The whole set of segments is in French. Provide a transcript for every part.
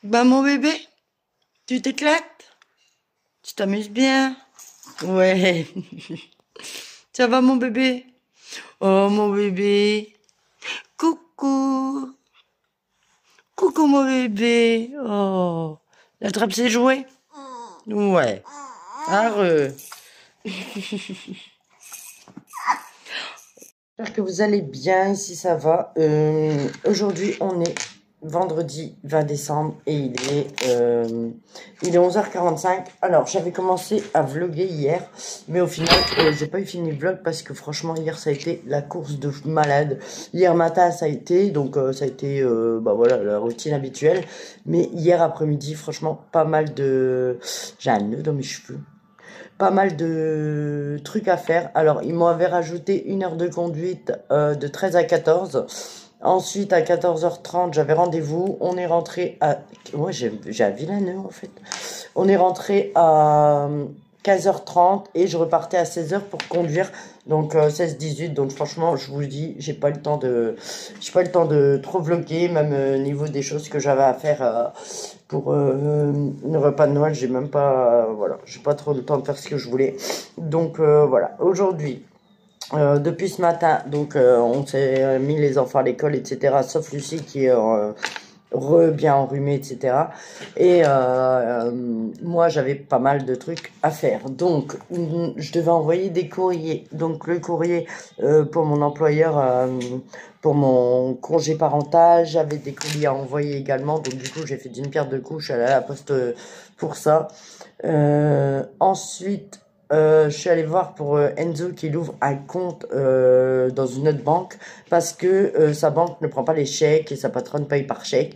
Bah mon bébé, tu t'éclates? Tu t'amuses bien? Ouais. Ça va mon bébé? Oh mon bébé. Coucou. Coucou mon bébé. Oh. L'attrape ses jouets? Ouais. Heureux. J'espère que vous allez bien, ici ça va. Aujourd'hui on est vendredi 20 décembre et il est 11h45. Alors j'avais commencé à vlogger hier, mais au final j'ai pas eu fini le vlog parce que franchement hier ça a été la course de malade. Hier matin ça a été, donc ça a été bah voilà la routine habituelle. Mais hier après-midi franchement pas mal de... J'ai un nœud dans mes cheveux. Pas mal de trucs à faire. Alors, ils m'avaient rajouté 1 heure de conduite de 13 à 14. Ensuite, à 14h30, j'avais rendez-vous. On est rentré à... Ouais, j'ai un vilain nœud, en fait. On est rentré à 15h30 et je repartais à 16h pour conduire. Donc, 16-18. Donc, franchement, je vous dis, j'ai pas le temps de trop vlogger, même niveau des choses que j'avais à faire pour le repas de Noël. J'ai même pas, voilà, j'ai pas trop le temps de faire ce que je voulais. Donc, voilà. Aujourd'hui, depuis ce matin, donc, on s'est mis les enfants à l'école, etc. Sauf Lucie qui est bien enrhumée, etc. Et moi, j'avais pas mal de trucs à faire. Donc, je devais envoyer des courriers. Donc, le courrier pour mon employeur, pour mon congé parental, j'avais des courriers à envoyer également. Donc, du coup, j'ai fait d'une pierre deux coups. Je suis allée à la poste pour ça. Ensuite, je suis allée voir pour Enzo qu'il ouvre un compte dans une autre banque parce que sa banque ne prend pas les chèques et sa patronne paye par chèque.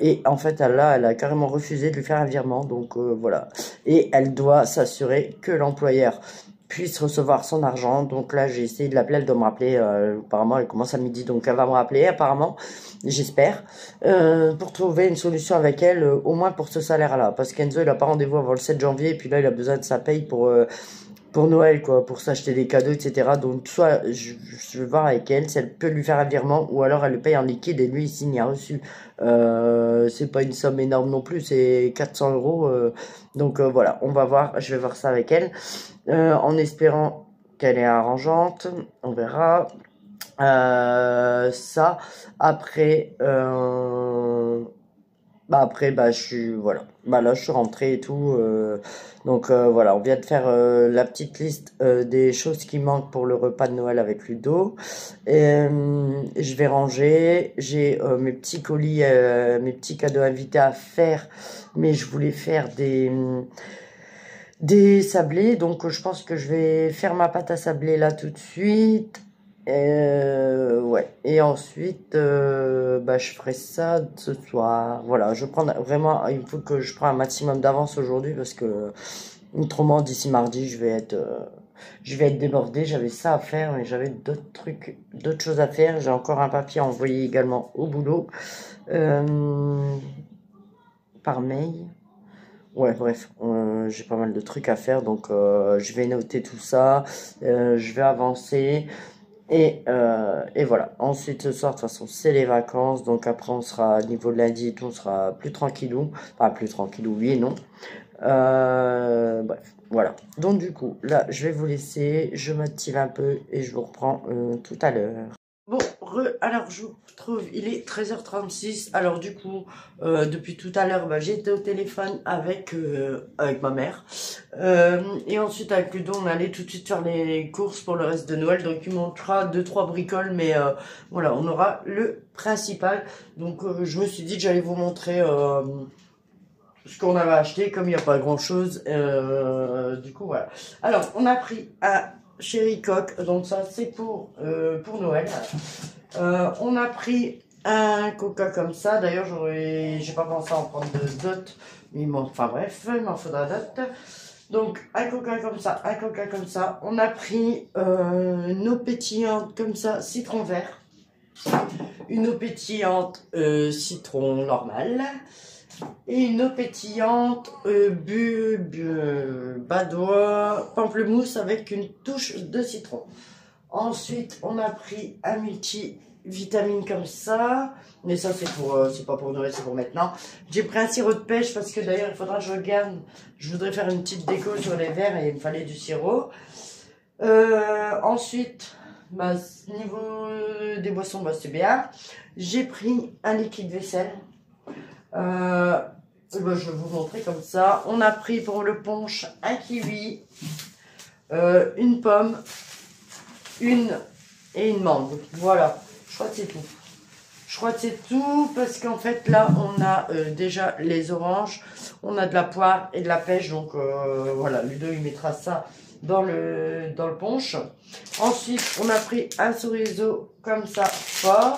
Et en fait, elle a carrément refusé de lui faire un virement. Donc voilà. Et elle doit s'assurer que l'employeur puisse recevoir son argent. Donc là, j'ai essayé de l'appeler, elle doit me rappeler. Apparemment, elle commence à midi, donc elle va me rappeler apparemment. J'espère, pour trouver une solution avec elle, au moins pour ce salaire-là. Parce qu'Enzo, il a pas rendez-vous avant le 7 janvier, et puis là, il a besoin de sa paye pour Noël, quoi, pour s'acheter des cadeaux, etc. Donc, soit je vais voir avec elle si elle peut lui faire un virement, ou alors elle le paye en liquide, et lui, il signe un reçu. C'est pas une somme énorme non plus, c'est 400 euros. Donc, voilà, on va voir, je vais voir ça avec elle, en espérant qu'elle est arrangeante, on verra. Ça après je suis voilà, bah là je suis rentrée et tout, donc voilà, on vient de faire la petite liste des choses qui manquent pour le repas de Noël avec Ludo. Et je vais ranger, j'ai mes petits colis, mes petits cadeaux invités à faire, mais je voulais faire des sablés, donc je pense que je vais faire ma pâte à sablé là tout de suite. Ouais. Et ensuite, je ferai ça ce soir. Voilà, je prends vraiment, il faut que je prenne un maximum d'avance aujourd'hui parce que autrement, d'ici mardi, je vais être débordée. J'avais ça à faire, mais j'avais d'autres trucs, d'autres choses à faire. J'ai encore un papier à envoyer également au boulot, par mail. Ouais, bref, j'ai pas mal de trucs à faire, donc je vais noter tout ça, je vais avancer. Et voilà. Ensuite, ce soir, de toute façon, c'est les vacances. Donc après, on sera, niveau de lundi et tout, on sera plus tranquillou. Enfin, plus tranquillou, oui et non. Bref, voilà. Donc du coup, là, je vais vous laisser. Je m'active un peu et je vous reprends tout à l'heure. Bon, alors je vous retrouve, il est 13h36. Alors du coup, depuis tout à l'heure, j'étais au téléphone avec ma mère. Et ensuite avec Ludo, on allait tout de suite faire les courses pour le reste de Noël. Donc il manquera 2-3 bricoles, mais voilà, on aura le principal. Donc je me suis dit que j'allais vous montrer ce qu'on avait acheté, comme il n'y a pas grand chose. Du coup voilà. Alors on a pris un Chéri Coq, donc ça c'est pour Noël. On a pris un Coca comme ça. D'ailleurs j'ai pas pensé à en prendre d'autres, mais enfin bref, il m'en faudra d'autres. Donc un Coca comme ça, un Coca comme ça. On a pris une eau pétillante comme ça, citron vert, une eau pétillante citron normal, et une eau pétillante badois pamplemousse avec une touche de citron. Ensuite, on a pris un multivitamine comme ça. Mais ça, c'est pas pour Noël, c'est pour maintenant. J'ai pris un sirop de pêche parce que d'ailleurs, il faudra que je regarde. Je voudrais faire une petite déco sur les verres et il me fallait du sirop. Ensuite, bah, niveau des boissons, bah, c'est bien. J'ai pris un liquide vaisselle. Bah, je vais vous montrer comme ça. On a pris pour le punch un kiwi, une pomme, une mangue. Voilà, je crois que c'est tout. Je crois que c'est tout parce qu'en fait là on a déjà les oranges, on a de la poire et de la pêche, donc voilà, Ludo il mettra ça dans le punch. Ensuite on a pris un chorizo comme ça fort,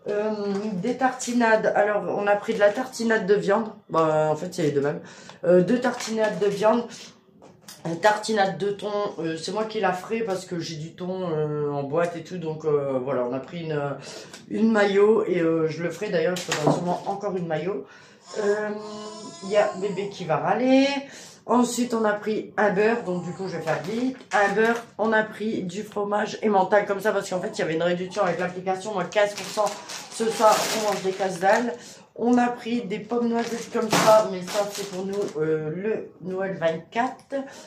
des tartinades. Alors on a pris de la tartinade de viande, bah, en fait c'est les deux mêmes, deux tartinades de viande. Une tartinade de thon, c'est moi qui la ferai parce que j'ai du thon en boîte et tout, donc voilà, on a pris une mayo et je le ferai d'ailleurs, il faudra sûrement encore une mayo. Il y a bébé qui va râler. Ensuite on a pris un beurre, donc du coup je vais faire vite. Un beurre, on a pris du fromage emmental comme ça parce qu'en fait il y avait une réduction avec l'application, moi 15%, ce soir on mange des casse-dalles. On a pris des pommes noisettes comme ça, mais ça c'est pour nous le Noël 24.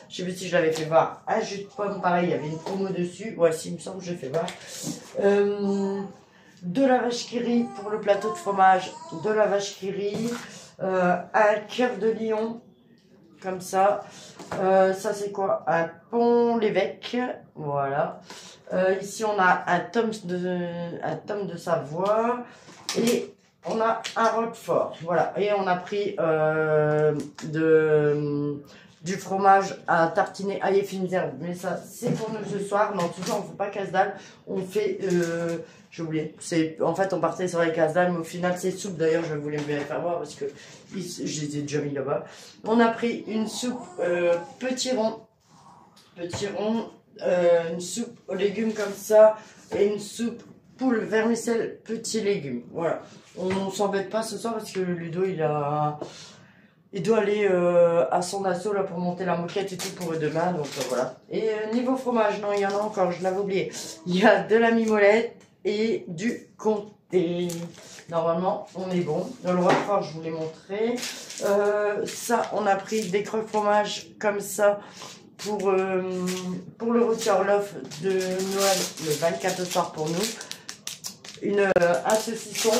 Je sais pas si je l'avais fait voir. Un jus de pomme, pareil, il y avait une promo dessus. Voici, il me semble que j'ai fait voir. De la vache qui rit pour le plateau de fromage. De la vache qui rit. Un cœur de lion, comme ça. Ça c'est quoi? Un pont l'évêque. Voilà. Ici on a un tome de Savoie. Et on a un roquefort, voilà, et on a pris du fromage à tartiner ail et fines herbes, mais ça c'est pour nous ce soir. Non, toujours on fait pas casse-dalle, on fait, j'ai oublié, en fait on partait sur les casse-dalle, mais au final c'est soupe. D'ailleurs je voulais me les faire voir parce que je les ai déjà mis là-bas. On a pris une soupe petit rond, une soupe aux légumes comme ça, et une soupe poule, vermicelle, petits légumes. Voilà. On s'embête pas ce soir parce que Ludo il doit aller à son assaut là pour monter la moquette et tout pour demain. Donc voilà. Et niveau fromage, non, il y en a encore, je l'avais oublié. Il y a de la mimolette et du comté. Normalement, on est bon. Dans le roquefort, je vous l'ai montré. Ça, on a pris des croque fromage comme ça pour le rôti Orloff de Noël, le 24 au soir pour nous. Un saucisson.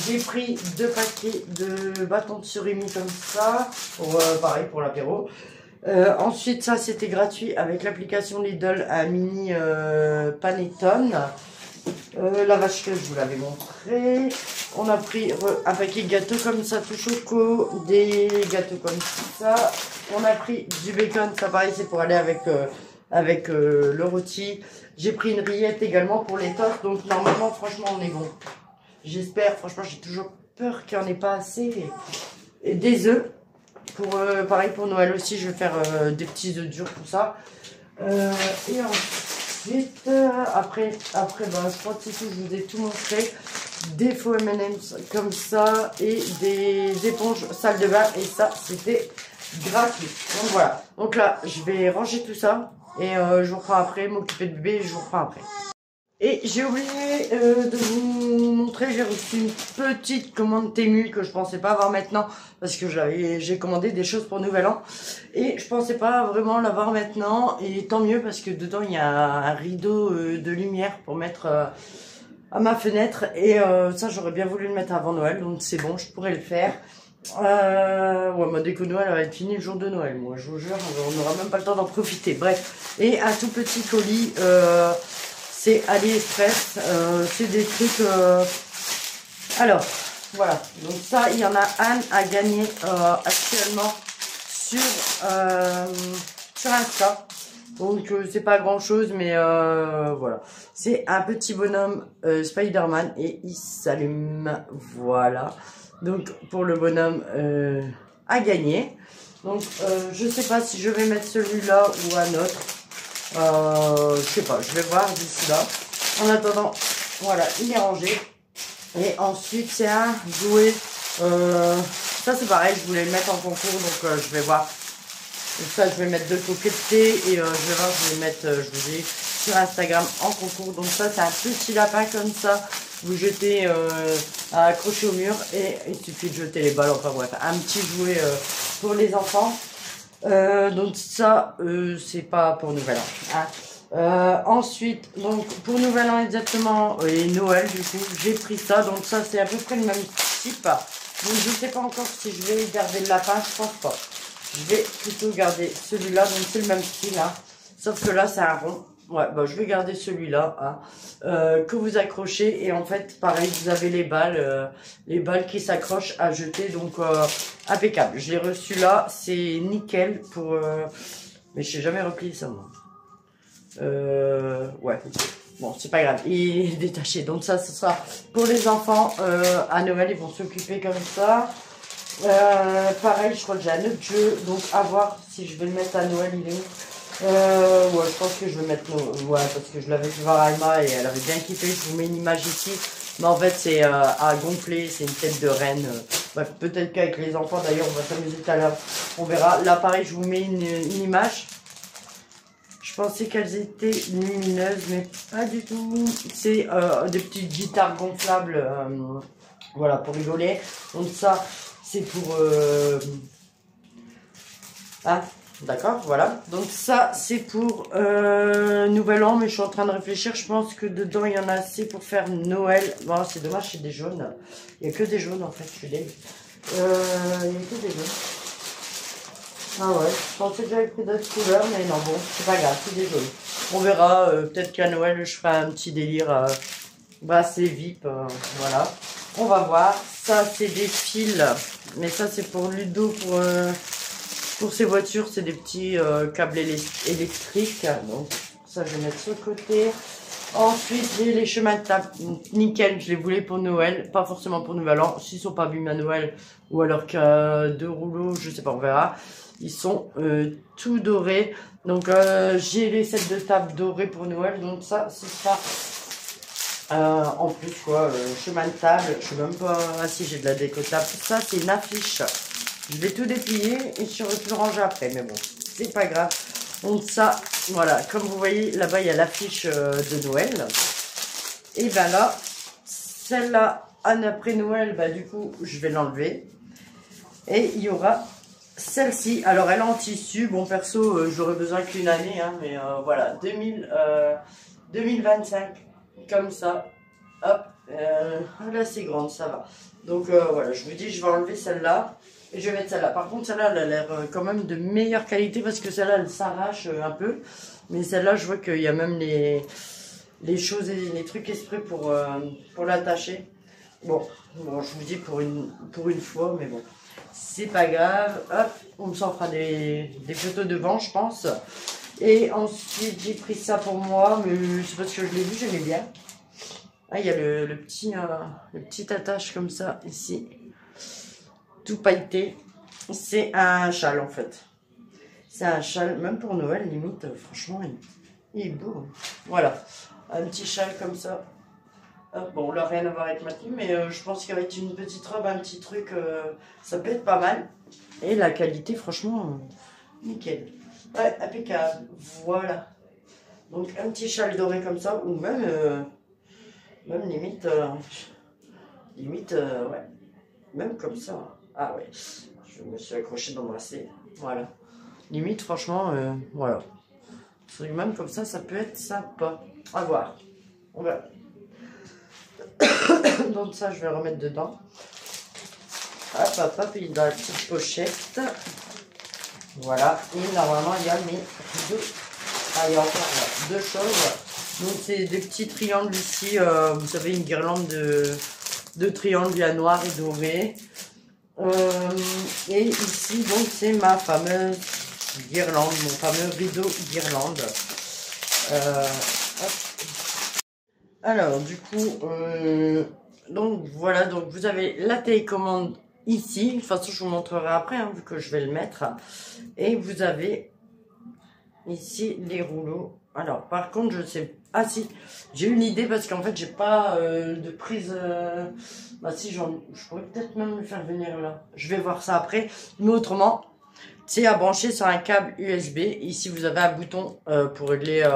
J'ai pris 2 paquets de bâtons de surimi comme ça, pour, pareil pour l'apéro. Ensuite, ça c'était gratuit avec l'application Lidl, un mini panettone. La vache que je vous l'avais montré. On a pris un paquet de gâteaux comme ça, tout choco, des gâteaux comme ça. On a pris du bacon, ça pareil c'est pour aller avec le rôti. J'ai pris une rillette également pour les toasts, donc normalement franchement on est bon. J'espère, franchement j'ai toujours peur qu'il n'y en ait pas assez. Et des œufs, pareil pour Noël aussi, je vais faire des petits œufs durs pour ça. Et ensuite, après bah, je crois que c'est tout, je vous ai tout montré. Des faux M&M's comme ça et des éponges salle de bain, et ça c'était gratuit. Donc voilà, donc là je vais ranger tout ça et je vous reprends après, m'occuper de bébé et je vous reprends après. Et j'ai oublié de vous montrer, j'ai reçu une petite commande Temu que je pensais pas avoir maintenant parce que j'ai commandé des choses pour Nouvel An et je pensais pas vraiment l'avoir maintenant, et tant mieux parce que dedans il y a un rideau de lumière pour mettre à ma fenêtre, et ça j'aurais bien voulu le mettre avant Noël, donc c'est bon, je pourrais le faire. Ouais, ma déco Noël va être finie le jour de Noël, moi je vous jure, on n'aura même pas le temps d'en profiter. Bref, et un tout petit colis, c'est AliExpress, c'est des trucs, alors voilà, donc ça il y en a un à gagner actuellement sur Insta. Donc c'est pas grand chose, mais voilà. C'est un petit bonhomme Spider-Man et il s'allume. Voilà. Donc pour le bonhomme à gagner. Donc je sais pas si je vais mettre celui-là ou un autre. Je sais pas, je vais voir d'ici là. En attendant, voilà, il est rangé. Et ensuite c'est un jouet. Ça c'est pareil, je voulais le mettre en concours, donc je vais voir Donc ça, je vais mettre 2 coquetés et je vais voir, je vais mettre, je vous dis, sur Instagram en concours. Donc ça, c'est un petit lapin comme ça. Vous jetez à accrocher au mur et il suffit de jeter les balles. Enfin bref, un petit jouet pour les enfants. Donc ça, c'est pas pour Nouvel An. Hein. Ensuite, donc pour Nouvel An exactement et Noël du coup, j'ai pris ça. Donc ça, c'est à peu près le même type. Donc je sais pas encore si je vais garder le lapin, je pense pas. Je vais plutôt garder celui-là, donc c'est le même style, hein. Sauf que là c'est un rond. Ouais, bah je vais garder celui-là, hein, que vous accrochez. Et en fait, pareil, vous avez les balles qui s'accrochent à jeter, donc impeccable. Je l'ai reçu là, c'est nickel pour... mais je sais jamais replié ça, moi. Ouais, bon, c'est pas grave, il est détaché. Donc ça, ce sera pour les enfants à Noël, ils vont s'occuper comme ça. Pareil, je crois que j'ai un autre jeu, donc à voir si je vais le mettre à Noël, il est où? Ouais, je pense que je vais mettre ouais, parce que je l'avais fait voir à Emma et elle avait bien kiffé. Je vous mets une image ici, mais en fait c'est à gonfler, c'est une tête de reine. Bref, peut-être qu'avec les enfants d'ailleurs on va s'amuser tout à l'heure, on verra. Là pareil, je vous mets une image. Je pensais qu'elles étaient lumineuses, mais pas du tout. C'est des petites guitares gonflables, voilà, pour rigoler. Donc ça, c'est pour... Ah, d'accord, voilà. Donc ça, c'est pour Nouvel An, mais je suis en train de réfléchir. Je pense que dedans, il y en a assez pour faire Noël. Bon, c'est dommage, c'est des jaunes. Il n'y a que des jaunes, en fait, je suis désolée. Il n'y a que des jaunes. Ah ouais, je pensais que j'avais pris d'autres couleurs, mais non, bon, c'est pas grave, c'est des jaunes. On verra, peut-être qu'à Noël, je ferai un petit délire bracelet VIP, voilà. On va voir. Ça, c'est des fils, mais ça, c'est pour Ludo, pour ses voitures, c'est des petits câbles électriques. Donc, ça, je vais mettre sur le côté. Ensuite, j'ai les chemins de table. Nickel, je les voulais pour Noël. Pas forcément pour Nouvel An. S'ils sont pas abîmés à Noël, ou alors qu'à 2 rouleaux, je sais pas, on verra. Ils sont tout dorés. Donc, j'ai les sets de table dorés pour Noël. Donc, ça, ce sera en plus, quoi. Chemin de table. Je sais même pas... Ah si, j'ai de la déco table. Ça, c'est une affiche. Je vais tout déplier et j'aurais pu le ranger après. Mais bon, c'est pas grave. Donc, ça, voilà. Comme vous voyez, là-bas, il y a l'affiche de Noël. Et ben là, celle-là, après Noël, bah, du coup, je vais l'enlever. Et il y aura... Celle-ci, alors elle est en tissu, bon perso j'aurais besoin qu'une année, hein, mais voilà, 2025, comme ça, hop, là c'est grande, ça va. Donc voilà, je vous dis, je vais enlever celle-là, et je vais mettre celle-là. Par contre celle-là, elle a l'air quand même de meilleure qualité, parce que celle-là, elle s'arrache un peu, mais celle-là, je vois qu'il y a même les choses et les trucs exprès pour l'attacher. Bon, je vous dis pour une fois, mais bon. C'est pas grave, hop, on s'en fera des photos devant, je pense. Et ensuite, j'ai pris ça pour moi, mais c'est parce que je l'ai vu, j'aimais bien. Ah, il y a le petit attache comme ça, ici. Tout pailleté. C'est un châle, en fait. C'est un châle, même pour Noël, limite, franchement, il est beau. Voilà, un petit châle comme ça. Bon, là, rien à voir avec ma team, mais je pense qu'avec une petite robe, un petit truc, ça peut être pas mal. Et la qualité, franchement, nickel. Ouais, impeccable. Voilà. Donc, un petit châle doré comme ça, ou même limite, ouais, même comme ça. Ah ouais, je me suis accroché dans le bracelet. Voilà. Limite, franchement, voilà. Même comme ça, ça peut être sympa. À voir. On verra. Donc ça, je vais le remettre dedans. Hop, hop, hop, il est dans la petite pochette. Voilà. Et normalement, il y a mes deux... Ah, il y a encore deux choses. Donc, c'est des petits triangles ici. Vous savez, une guirlande de triangles, il y a noir et doré. Et ici, donc, c'est ma fameuse guirlande, mon fameux rideau guirlande. Hop. Alors, du coup, donc voilà, donc vous avez la télécommande ici. De toute façon, je vous montrerai après, hein, vu que je vais le mettre. Et vous avez ici les rouleaux. Alors, par contre, je sais... Ah si, j'ai une idée parce qu'en fait, j'ai pas de prise... Bah si, je pourrais peut-être même le faire venir là. Je vais voir ça après. Mais autrement, C'est à brancher sur un câble USB. Ici, vous avez un bouton pour régler,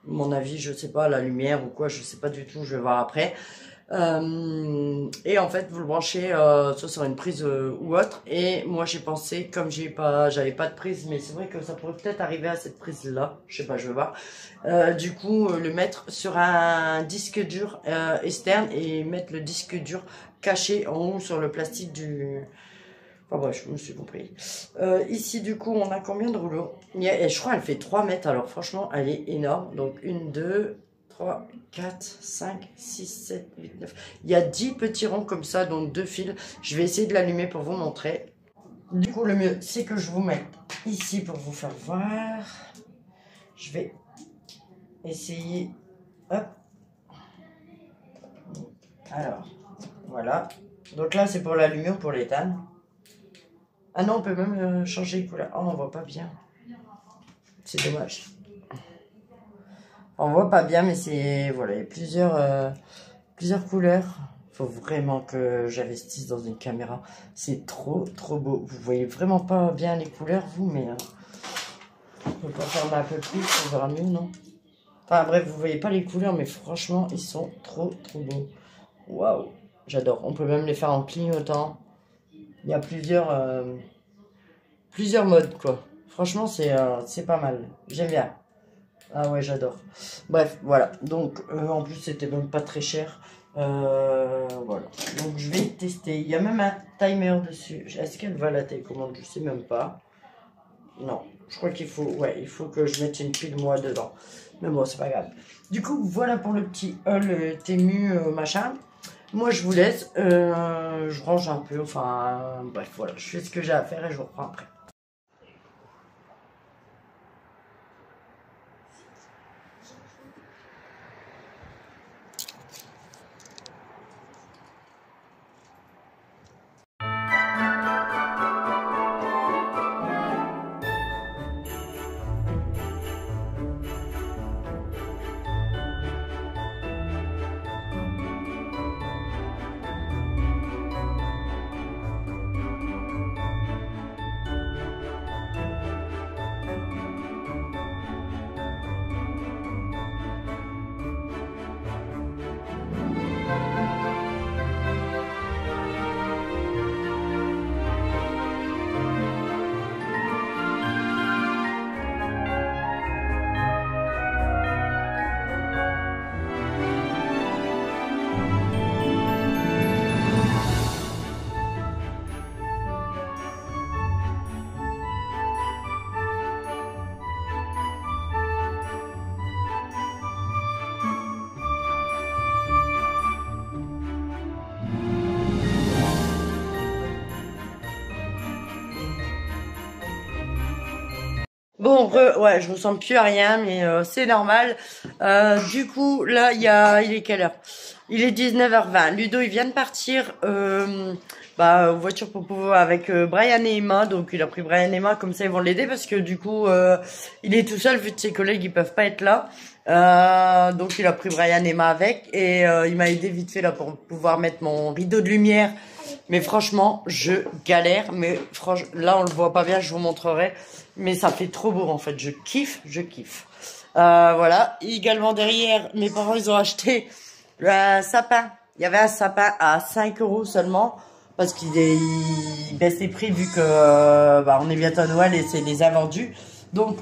mon avis, je sais pas, la lumière ou quoi, je sais pas du tout, je vais voir après. Et en fait, vous le branchez soit sur une prise ou autre. Et moi, j'ai pensé, comme j'avais pas de prise, mais c'est vrai que ça pourrait peut-être arriver à cette prise-là. Je sais pas, je vais voir. Du coup, le mettre sur un disque dur externe et mettre le disque dur caché en haut sur le plastique du... Enfin bref, je me suis compris. Ici, du coup, on a combien de rouleaux? Je crois qu'elle fait 3 mètres, alors franchement, elle est énorme. Donc, 1, 2, 3, 4, 5, 6, 7, 8, 9. Il y a 10 petits ronds comme ça, donc 2 fils. Je vais essayer de l'allumer pour vous montrer. Du coup, le mieux, c'est que je vous mette ici pour vous faire voir. Je vais essayer. Hop. Alors, voilà. Donc là, c'est pour l'allumer ou pour l'éteindre. Ah non, on peut même changer les couleurs. Oh, on voit pas bien. C'est dommage. On voit pas bien, mais c'est... Voilà, il y a plusieurs couleurs. Faut vraiment que j'investisse dans une caméra. C'est trop, trop beau. Vous voyez vraiment pas bien les couleurs, vous, mais... on peut pas fermer un peu plus, on verra mieux, non? Enfin, bref, vous voyez pas les couleurs, mais franchement, ils sont trop, trop beaux. Waouh, j'adore. On peut même les faire en clignotant. Il y a plusieurs modes, quoi. Franchement, c'est pas mal. J'aime bien. Ah ouais, j'adore. Bref, voilà. Donc, en plus, c'était même pas très cher. Voilà. Donc, je vais tester. Il y a même un timer dessus. Est-ce qu'elle va la télécommande? Je sais même pas. Non. Je crois qu'il faut... Ouais, il faut que je mette une pile, moi, dedans. Mais bon, c'est pas grave. Du coup, voilà pour le petit haul Temu, machin. Moi, je vous laisse. Je range un peu. Enfin, bref, voilà. Je fais ce que j'ai à faire et je vous reprends après. Bon, ouais, je ressemble plus à rien, mais c'est normal. Du coup, là, il est quelle heure? Il est 19h20. Ludo, il vient de partir en voiture pour pouvoir avec Brian et Emma. Donc, il a pris Brian et Emma, comme ça, ils vont l'aider parce que du coup, il est tout seul vu que ses collègues, ils peuvent pas être là. Donc, il a pris Brian et Emma avec et il m'a aidé vite fait là pour pouvoir mettre mon rideau de lumière. Mais franchement, je galère. Mais franchement, là, on le voit pas bien, je vous montrerai. Mais ça fait trop beau en fait, je kiffe, je kiffe. Voilà, également derrière, mes parents ils ont acheté un sapin. Il y avait un sapin à 5 € seulement, parce qu'il baisse les prix vu que on est bientôt à Noël et c'est des invendus. Donc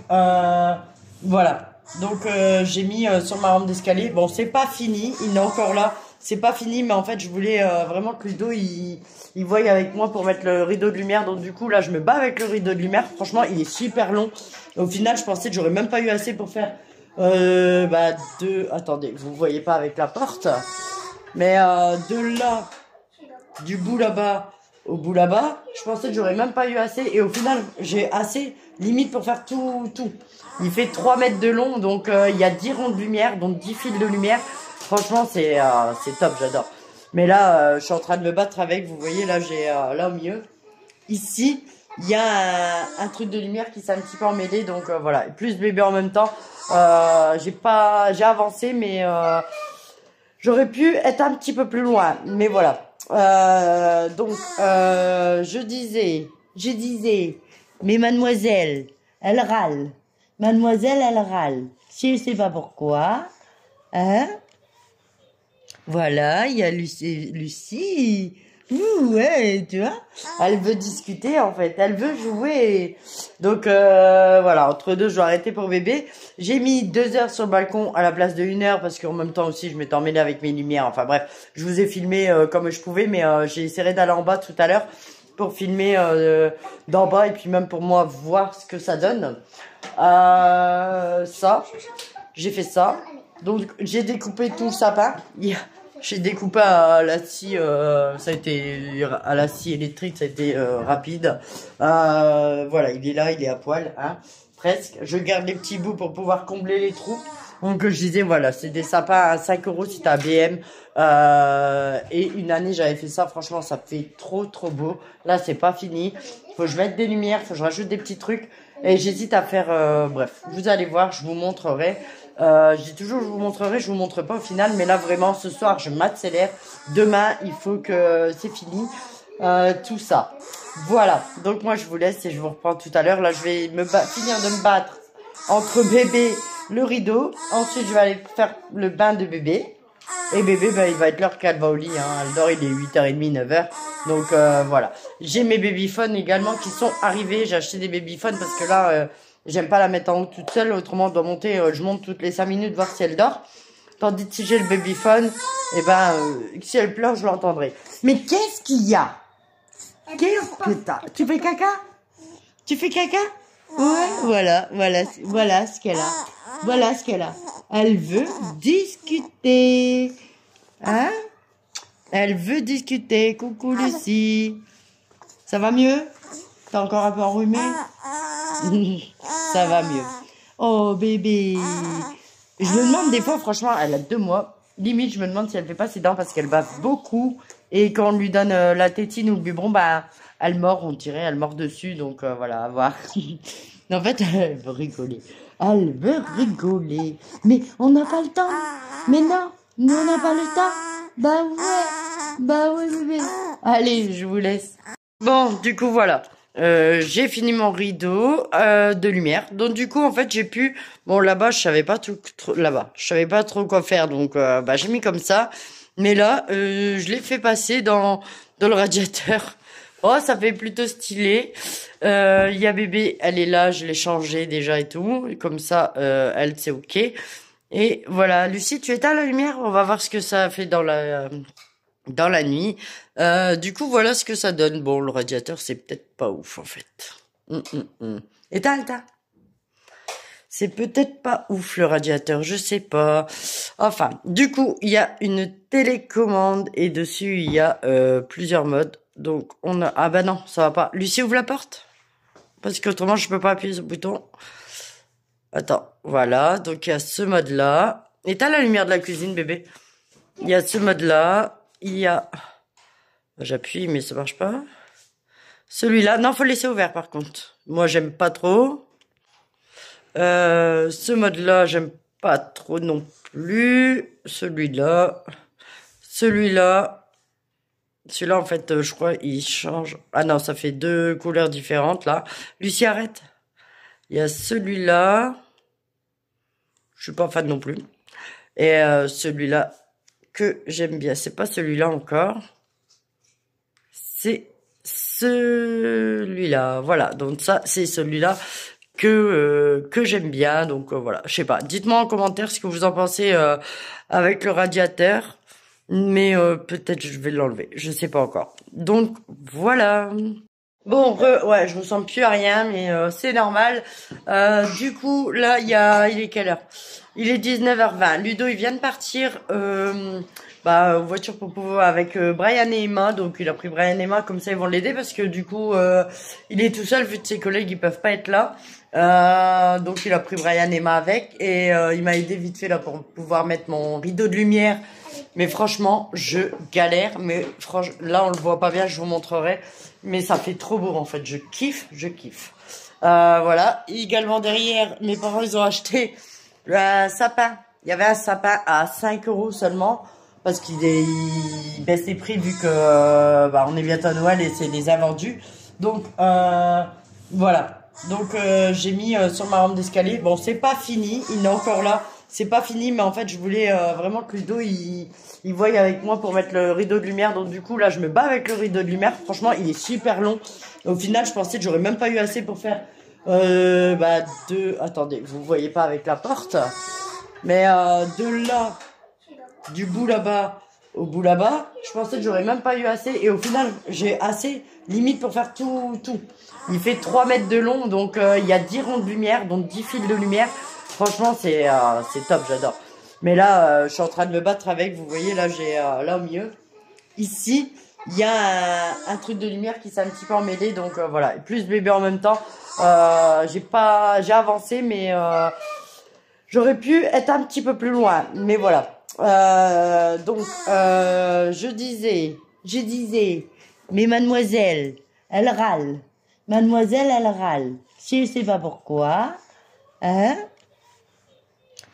voilà, donc j'ai mis sur ma rampe d'escalier. Bon, c'est pas fini, il est encore là. C'est pas fini, mais en fait, je voulais vraiment que Ludo, il voie avec moi pour mettre le rideau de lumière. Donc du coup, là, je me bats avec le rideau de lumière. Franchement, il est super long. Au final, je pensais que j'aurais même pas eu assez pour faire Attendez, vous voyez pas avec la porte. Mais de là, du bout là-bas au bout là-bas, je pensais que j'aurais même pas eu assez. Et au final, j'ai assez limite pour faire tout. Il fait 3 mètres de long, donc il y a 10 ronds de lumière, donc 10 fils de lumière. Franchement, c'est top, j'adore. Mais là, je suis en train de me battre avec, vous voyez, là, j'ai là au milieu. Ici, il y a un truc de lumière qui s'est un petit peu emmêlé, donc voilà. Et plus bébé en même temps, j'ai avancé, mais j'aurais pu être un petit peu plus loin. Mais voilà. Je disais, Mais mademoiselle, elle râle. Mademoiselle, elle râle. Je sais pas pourquoi. Hein? Voilà, il y a Lucie. Lucie. Ouh, ouais, tu vois. Elle veut discuter, en fait. Elle veut jouer. Donc, voilà, entre deux, je vais arrêter pour bébé. J'ai mis 2 heures sur le balcon à la place de 1 heure parce qu'en même temps aussi, je m'étais emmêlée avec mes lumières. Enfin, bref, je vous ai filmé comme je pouvais, mais j'ai essayé d'aller en bas tout à l'heure pour filmer d'en bas et puis même pour moi voir ce que ça donne. Ça, j'ai fait ça. Donc, j'ai découpé tout le sapin. J'ai découpé à la scie, ça a été à la scie électrique, ça a été rapide. Voilà, il est là, il est à poil, hein, presque. Je garde les petits bouts pour pouvoir combler les trous. Donc je disais, voilà, c'est des sapins à 5 € si t'as BM. Et une année, j'avais fait ça, franchement, ça fait trop beau. Là, c'est pas fini. Faut que je mette des lumières, faut que je rajoute des petits trucs. Et j'hésite à faire, bref, vous allez voir, je vous montrerai. Je dis toujours je vous montre pas au final, mais là vraiment ce soir je m'accélère. Demain il faut que c'est fini tout ça. Voilà, donc moi je vous laisse et je vous reprends tout à l'heure. Là je vais finir de me battre entre bébé, le rideau. Ensuite je vais aller faire le bain de bébé. Et bébé, il va être l'heure qu'elle va au lit. Hein. Elle dort, il est 8h30, 9h. Donc voilà. J'ai mes babyphones également qui sont arrivés. J'ai acheté des babyphones parce que là, j'aime pas la mettre en haut toute seule. Autrement, je dois monter, je monte toutes les 5 minutes voir si elle dort. Tandis que si j'ai le babyphone, si elle pleure, je l'entendrai. Mais qu'est-ce qu'il y a? Qu'est-ce que t'as? Tu fais caca? Tu fais caca? Ouais, voilà ce qu'elle a. Voilà ce qu'elle a. Elle veut discuter. Hein? Elle veut discuter. Coucou Lucie. Ça va mieux? T'as encore un peu enrhumé? Ça va mieux. Oh bébé. Je me demande des fois, franchement, elle a 2 mois. Limite, je me demande si elle fait pas ses dents parce qu'elle bave beaucoup. Et quand on lui donne la tétine ou le biberon, elle mord, on dirait, elle mord dessus. Donc voilà, à voir. En fait, elle veut rigoler. Elle veut rigoler. Mais on n'a pas le temps. Mais non, nous on n'a pas le temps. Bah ouais bébé. Allez, je vous laisse. Bon, du coup, voilà. J'ai fini mon rideau de lumière. Donc du coup, en fait, j'ai pu... Bon, là-bas, je savais pas je savais pas trop quoi faire. Donc, j'ai mis comme ça. Mais là, je l'ai fait passer dans le radiateur. Oh, ça fait plutôt stylé. Il y a bébé, elle est là, je l'ai changée déjà et tout. Comme ça, elle, c'est ok. Et voilà, Lucie, tu éteins la lumière? On va voir ce que ça fait dans la nuit. Du coup, voilà ce que ça donne. Bon, le radiateur, c'est peut-être pas ouf, en fait. Éteins. C'est peut-être pas ouf, le radiateur, je sais pas. Enfin, du coup, il y a une télécommande et dessus, il y a plusieurs modes. Donc, on a... Ah bah non, ça va pas. Lucie, ouvre la porte. Parce qu'autrement, je peux pas appuyer sur le bouton. Attends, voilà. Donc, il y a ce mode-là. Éteins la lumière de la cuisine, bébé. Il y a ce mode-là. Il y a... J'appuie, mais ça marche pas. Celui-là. Non, faut le laisser ouvert, par contre. Moi, j'aime pas trop. Ce mode-là, j'aime pas trop non plus. Celui-là. Celui-là, en fait, je crois, il change. Ah non, ça fait 2 couleurs différentes, là. Lucie, arrête. Il y a celui-là. Je suis pas fan non plus. Et celui-là que j'aime bien. C'est pas celui-là encore. C'est celui-là. Voilà. Donc ça, c'est celui-là que j'aime bien. Donc voilà. Je sais pas. Dites-moi en commentaire ce que vous en pensez avec le radiateur. Mais peut-être je vais l'enlever. Je sais pas encore. Donc voilà. Bon, ouais, je ressemble plus à rien, mais c'est normal. Du coup, là, il est quelle heure? Il est 19h20. Ludo, il vient de partir en voiture pour pouvoir avec Brian et Emma. Donc, il a pris Brian et Emma, comme ça, ils vont l'aider parce que du coup, il est tout seul vu que ses collègues, ils peuvent pas être là. Donc, il a pris Brian et Emma avec et il m'a aidé vite fait là pour pouvoir mettre mon rideau de lumière. Mais franchement, je galère. Mais franchement, là, on le voit pas bien, je vous montrerai. Mais ça fait trop beau en fait, je kiffe. Voilà, également derrière, mes parents ils ont acheté le sapin. Il y avait un sapin à 5 € seulement. Parce qu'il baisse les prix vu que on est bientôt à Noël et c'est des invendus. Donc Voilà. Donc j'ai mis sur ma rampe d'escalier. Bon, c'est pas fini, il est encore là. C'est pas fini, mais en fait, je voulais vraiment que Ludo il voie avec moi pour mettre le rideau de lumière. Donc du coup, là, je me bats avec le rideau de lumière. Franchement, il est super long. Au final, je pensais que j'aurais même pas eu assez pour faire deux. Attendez, vous voyez pas avec la porte, mais de là, du bout là-bas au bout là-bas, je pensais que j'aurais même pas eu assez. Et au final, j'ai assez limite pour faire tout. Il fait 3 mètres de long, donc il y a 10 ronds de lumière, donc 10 fils de lumière. Franchement, c'est top, j'adore. Mais là, je suis en train de me battre avec, vous voyez, là, j'ai là au milieu. Ici, il y a un truc de lumière qui s'est un petit peu emmêlé, donc voilà. Et plus bébé en même temps, j'ai avancé, mais j'aurais pu être un petit peu plus loin. Mais voilà. Je disais, mais mademoiselle, elle râle. Mademoiselle, elle râle. Je sais pas pourquoi. Hein?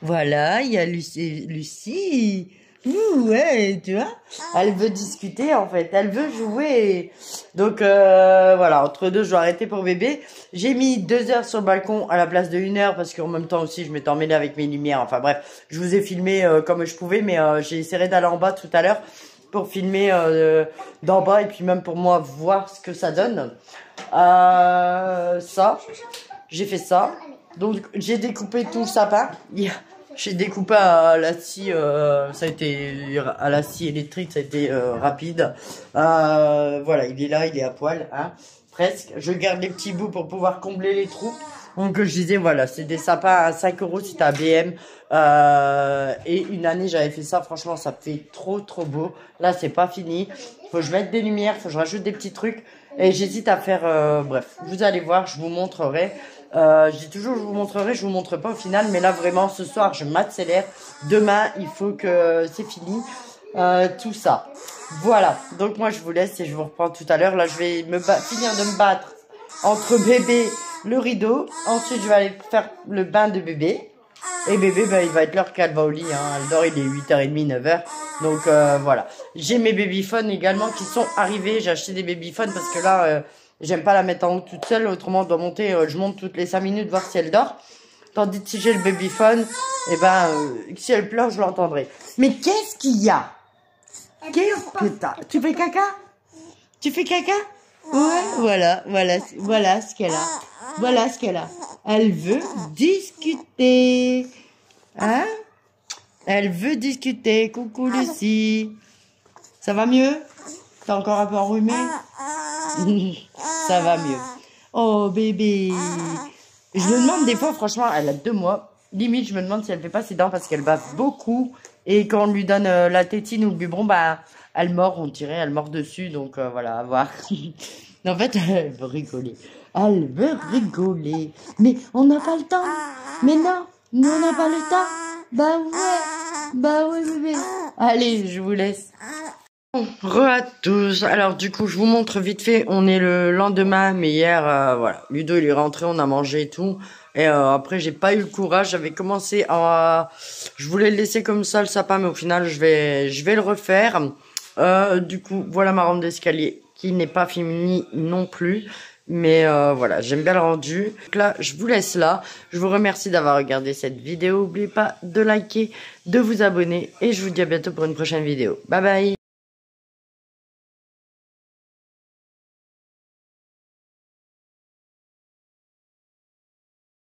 Voilà, il y a Lucie. Ouh, ouais, tu vois. Elle veut discuter, en fait. Elle veut jouer. Donc, voilà, entre deux, je dois arrêter pour bébé. J'ai mis 2 heures sur le balcon à la place de 1 heure parce qu'en même temps aussi, je m'étais emmêlée avec mes lumières. Enfin, bref, je vous ai filmé comme je pouvais, mais j'ai essayé d'aller en bas tout à l'heure pour filmer d'en bas et puis même pour moi voir ce que ça donne. J'ai fait ça. Donc j'ai découpé tout le sapin. J'ai découpé à la scie, ça a été à la scie électrique, ça a été rapide. Voilà, il est là, il est à poil, hein, presque. Je garde les petits bouts pour pouvoir combler les trous. Donc je disais voilà, c'est des sapins à 5 €, c'était à BM. Et une année j'avais fait ça, franchement ça fait trop beau. Là c'est pas fini. Faut que je mette des lumières, faut que je rajoute des petits trucs. Et j'hésite à faire, bref, vous allez voir, je vous montrerai. Je dis toujours je vous montrerai, je vous montre pas au final, mais là vraiment ce soir je m'accélère. Demain il faut que c'est fini tout ça. Voilà, donc moi je vous laisse et je vous reprends tout à l'heure. Là je vais finir de me battre entre bébé, le rideau. Ensuite je vais aller faire le bain de bébé. Et bébé, il va être l'heure qu'elle va au lit, hein. Elle dort, il est 8h30, 9h. Donc voilà. J'ai mes babyphones également qui sont arrivés. J'ai acheté des babyphones parce que là, j'aime pas la mettre en haut toute seule. Autrement, je dois monter, je monte toutes les 5 minutes voir si elle dort. Tandis que si j'ai le babyphone, si elle pleure, je l'entendrai. Mais qu'est-ce qu'il y a? Qu'est-ce que t'as? Tu fais caca? Tu fais caca? Ouais, voilà ce qu'elle a. Voilà ce qu'elle a. Elle veut discuter. Hein? Elle veut discuter. Coucou Lucie. Ça va mieux? T'as encore un peu enrhumé? Ça va mieux. Oh bébé. Je me demande des fois, franchement, elle a 2 mois. Limite, je me demande si elle fait pas ses dents parce qu'elle bave beaucoup. Et quand on lui donne la tétine ou le biberon, elle mord, on dirait, elle mord dessus. Donc voilà, à voir. En fait, elle veut rigoler. Elle veut rigoler. Mais on n'a pas le temps. Mais non, nous on n'a pas le temps. Bah ouais bébé. Allez, je vous laisse. Re à tous. Alors du coup, je vous montre vite fait. On est le lendemain, mais hier, voilà, Ludo il est rentré, on a mangé et tout. Et après, j'ai pas eu le courage. J'avais commencé je voulais le laisser comme ça le sapin, mais au final, je vais le refaire. Du coup, voilà ma rampe d'escalier qui n'est pas finie non plus. Mais voilà, j'aime bien le rendu. Donc là, je vous laisse là. Je vous remercie d'avoir regardé cette vidéo. N'oubliez pas de liker, de vous abonner. Et je vous dis à bientôt pour une prochaine vidéo. Bye bye.